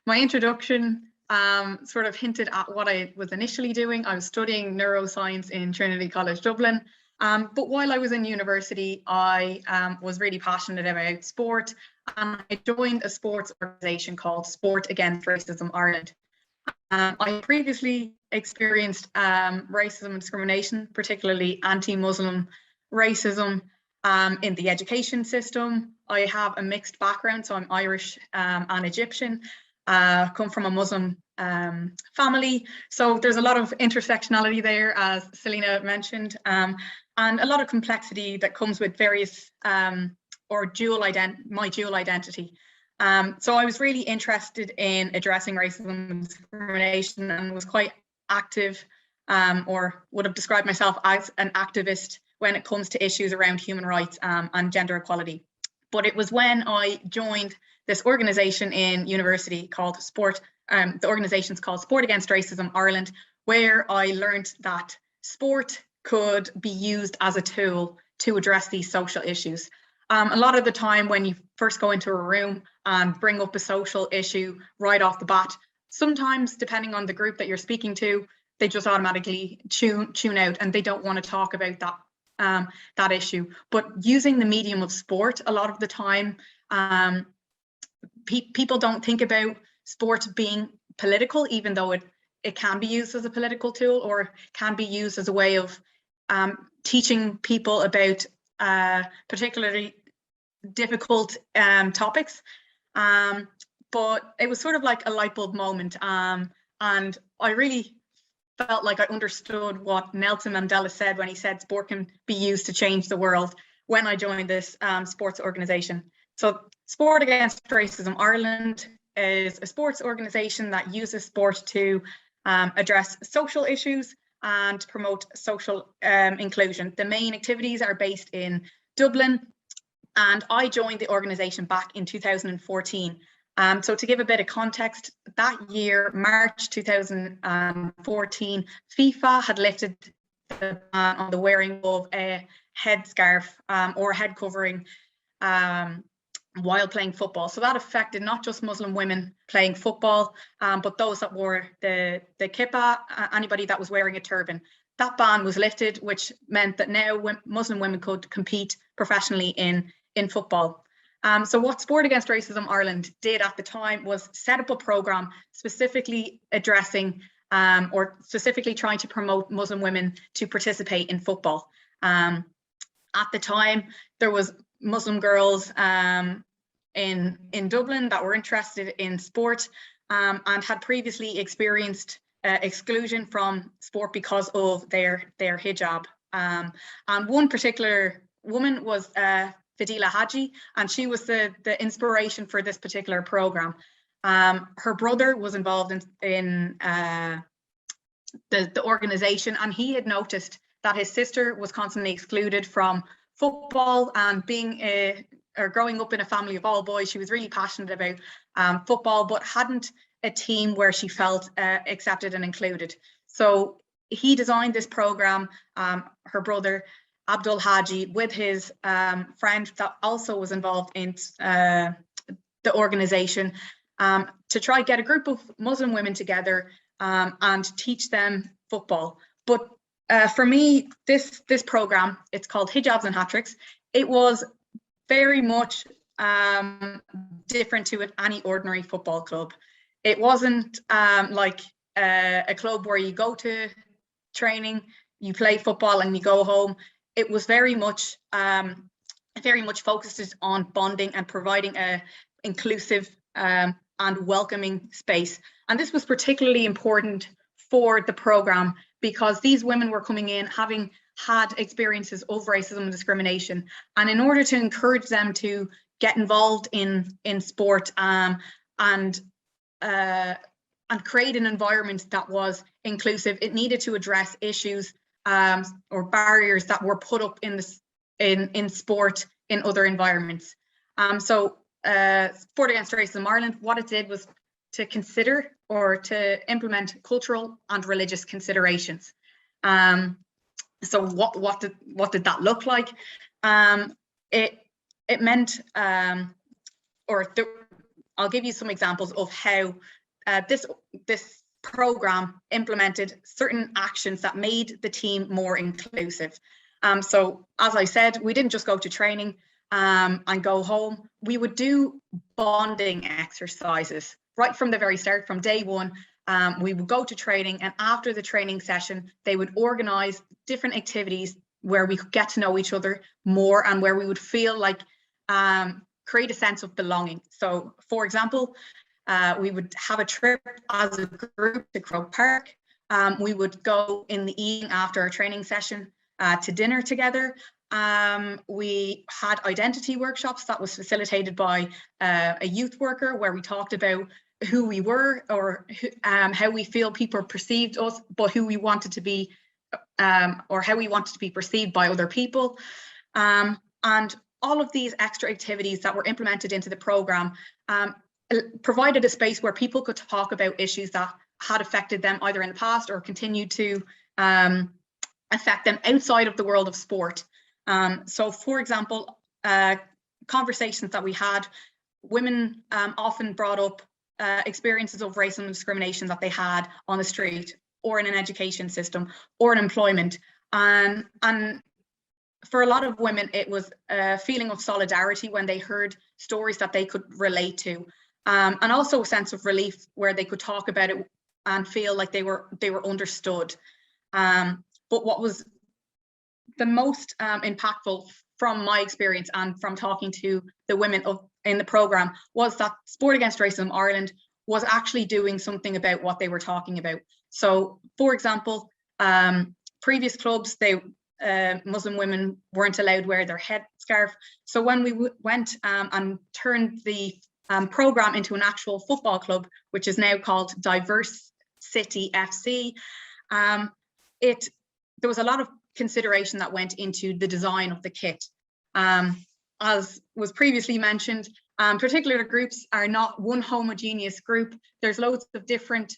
My introduction sort of hinted at what I was initially doing. I was studying neuroscience in Trinity College Dublin. But while I was in university, I was really passionate about sport, and I joined a sports organisation called Sport Against Racism Ireland. I previously experienced racism and discrimination, particularly anti-Muslim racism in the education system. I have a mixed background, so I'm Irish and Egyptian, come from a Muslim family. So there's a lot of intersectionality there, as Selena mentioned, and a lot of complexity that comes with various or my dual identity. So I was really interested in addressing racism and discrimination, and was quite active, or would have described myself as an activist when it comes to issues around human rights and gender equality. But it was when I joined this organisation in university called the organisation's called Sport Against Racism Ireland, where I learned that sport could be used as a tool to address these social issues. A lot of the time when you first go into a room and bring up a social issue right off the bat, sometimes depending on the group that you're speaking to, they just automatically tune out and they don't want to talk about that issue. But using the medium of sport, a lot of the time, people don't think about sport being political, even though it can be used as a political tool, or can be used as a way of teaching people about particularly difficult topics. But it was sort of like a light bulb moment, and I really felt like I understood what Nelson Mandela said when he said sport can be used to change the world, when I joined this sports organisation. So Sport Against Racism Ireland is a sports organisation that uses sport to address social issues and promote social inclusion. The main activities are based in Dublin, and I joined the organisation back in 2014. So to give a bit of context, that year, March 2014, FIFA had lifted the ban on the wearing of a headscarf or head covering while playing football. So that affected not just Muslim women playing football, but those that wore the kippah, anybody that was wearing a turban. That ban was lifted, which meant that now Muslim women could compete professionally in football. So what Sport Against Racism Ireland did at the time was set up a programme specifically addressing or specifically trying to promote Muslim women to participate in football. At the time, there was Muslim girls in Dublin that were interested in sport and had previously experienced exclusion from sport because of their hijab. And one particular woman was Fadila Haji, and she was the inspiration for this particular program. Her brother was involved in the organization, and he had noticed that his sister was constantly excluded from football, and growing up in a family of all boys, she was really passionate about football, but hadn't a team where she felt accepted and included. So he designed this program, her brother Abdul Haji, with his friend that also was involved in the organization, to try get a group of Muslim women together and teach them football. But for me, this program, it's called Hijabs and Hat-Tricks. It was very much different to any ordinary football club. It wasn't like a club where you go to training, you play football and you go home. It was very much focused on bonding and providing a inclusive and welcoming space. And this was particularly important for the program because these women were coming in having had experiences of racism and discrimination. And in order to encourage them to get involved in sport and create an environment that was inclusive, it needed to address issues or barriers that were put up in sport in other environments. So Sport Against Racism Ireland, what it did was to consider or to implement cultural and religious considerations. So what did that look like? It meant, I'll give you some examples of how this program implemented certain actions that made the team more inclusive. So as I said, we didn't just go to training and go home. We would do bonding exercises right from the very start, from day one. We would go to training, and after the training session, they would organize different activities where we could get to know each other more and where we would feel like create a sense of belonging. So, for example, we would have a trip as a group to Croke Park. We would go in the evening after our training session to dinner together. We had identity workshops that was facilitated by a youth worker, where we talked about who we were, or how we feel people perceived us, but who we wanted to be, or how we wanted to be perceived by other people. And all of these extra activities that were implemented into the program provided a space where people could talk about issues that had affected them either in the past or continued to affect them outside of the world of sport. So, for example, conversations that we had, women often brought up experiences of racism and discrimination that they had on the street, or in an education system, or in employment. And for a lot of women, it was a feeling of solidarity when they heard stories that they could relate to, and also a sense of relief where they could talk about it and feel like they were understood. But what was the most impactful from my experience and from talking to the women in the program was that Sport Against Racism Ireland was actually doing something about what they were talking about. So, for example, previous clubs, Muslim women weren't allowed to wear their headscarf. So when we went and turned the program into an actual football club, which is now called Diverse City FC, there was a lot of consideration that went into the design of the kit. As was previously mentioned, particular groups are not one homogeneous group. There's loads of different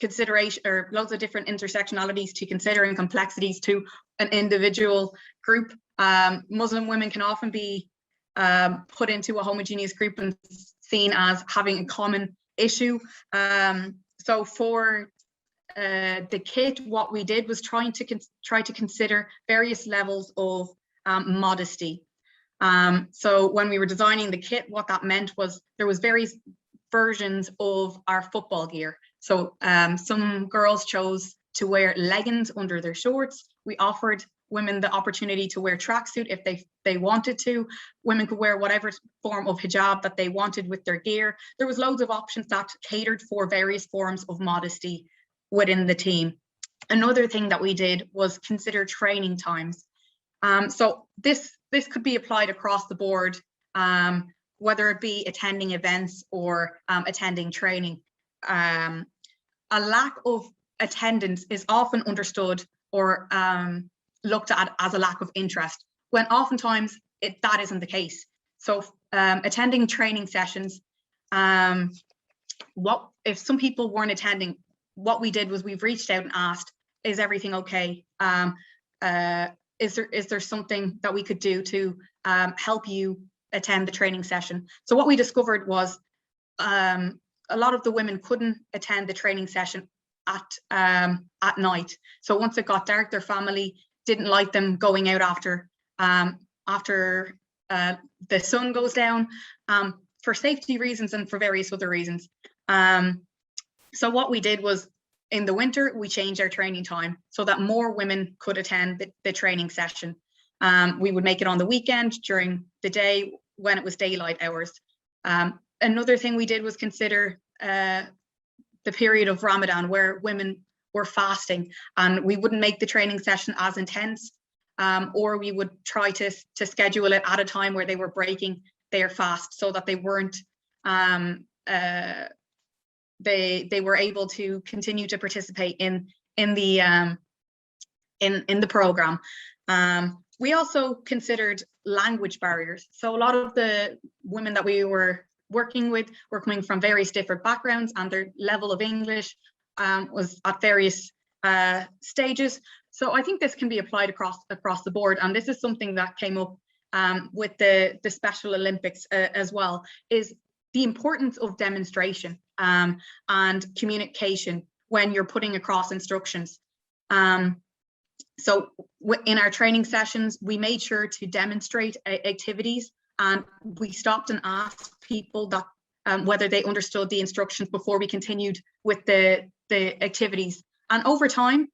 consideration, or loads of different intersectionalities to consider and complexities to an individual group. Muslim women can often be put into a homogeneous group and seen as having a common issue. So for the kit, what we did was try to consider various levels of modesty. So when we were designing the kit, what that meant was there was various versions of our football gear. So some girls chose to wear leggings under their shorts. We offered women the opportunity to wear tracksuit if they wanted to. Women could wear whatever form of hijab that they wanted with their gear. There was loads of options that catered for various forms of modesty within the team. Another thing that we did was consider training times. So this could be applied across the board, whether it be attending events or attending training. A lack of attendance is often understood or looked at as a lack of interest, when oftentimes that isn't the case. So attending training sessions, what if some people weren't attending? What we did was we've reached out and asked, is everything okay? Is there something that we could do to help you attend the training session? So what we discovered was a lot of the women couldn't attend the training session at night. So once it got dark, their family didn't like them going out after the sun goes down, for safety reasons and for various other reasons. So what we did was, in the winter, we changed our training time so that more women could attend the training session. We would make it on the weekend during the day when it was daylight hours. Another thing we did was consider the period of Ramadan, where women were fasting, and we wouldn't make the training session as intense, or we would try to schedule it at a time where they were breaking their fast so that they weren't they were able to continue to participate in the program. We also considered language barriers. So a lot of the women that we were working with were coming from various different backgrounds, and their level of English was at various stages. So I think this can be applied across the board, and this is something that came up with the Special Olympics as well, is the importance of demonstration and communication when you're putting across instructions. So in our training sessions, we made sure to demonstrate activities, and we stopped and asked people that whether they understood the instructions before we continued with the activities. And over time,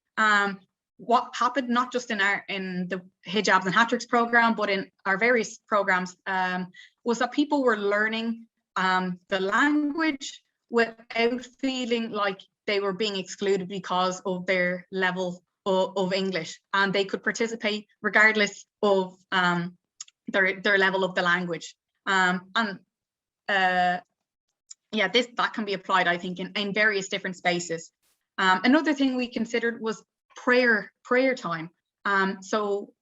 what happened, not just in the Hijabs and Hat-Tricks program, but in our various programs, was that people were learning the language without feeling like they were being excluded because of their level of English, and they could participate regardless of their level of the language. Yeah, that can be applied, I think, in various different spaces. Another thing we considered was prayer time. So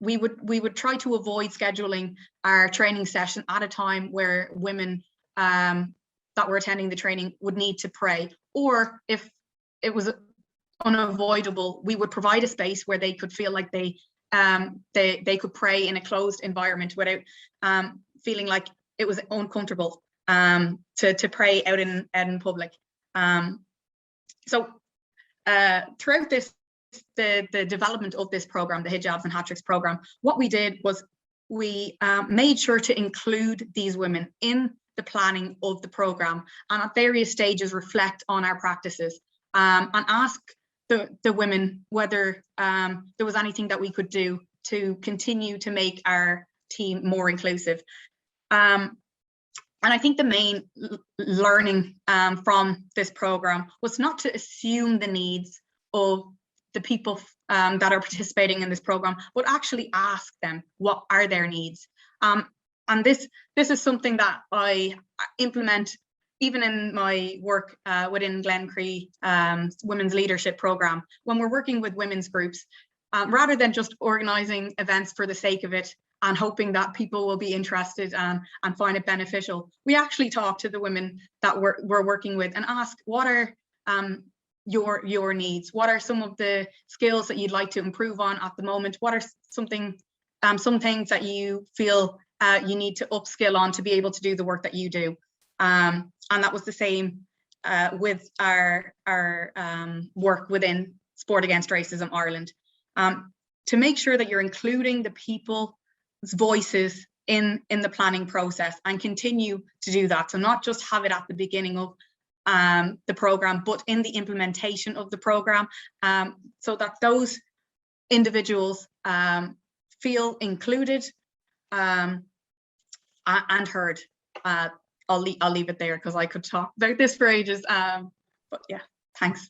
we would try to avoid scheduling our training session at a time where women that were attending the training would need to pray, or if it was unavoidable, we would provide a space where they could feel like they could pray in a closed environment without feeling like it was uncomfortable to pray out in public. So throughout the development of this program, the Hijabs and Hat-Tricks program, what we did was we made sure to include these women in the planning of the program, and at various stages reflect on our practices and ask the women whether there was anything that we could do to continue to make our team more inclusive. And I think the main learning from this program was not to assume the needs of the people that are participating in this program, but actually ask them what are their needs. And this is something that I implement even in my work within Glencree Women's Leadership Program. When we're working with women's groups, rather than just organising events for the sake of it and hoping that people will be interested and find it beneficial, we actually talk to the women that we're working with and ask, what are your needs? What are some of the skills that you'd like to improve on at the moment? What are some things that you feel you need to upskill on to be able to do the work that you do? And that was the same with our work within Sport Against Racism Ireland, to make sure that you're including the people's voices in the planning process and continue to do that. So not just have it at the beginning of the program, but in the implementation of the program, so that those individuals feel included and heard. I'll leave it there because I could talk about this for ages. But yeah, thanks.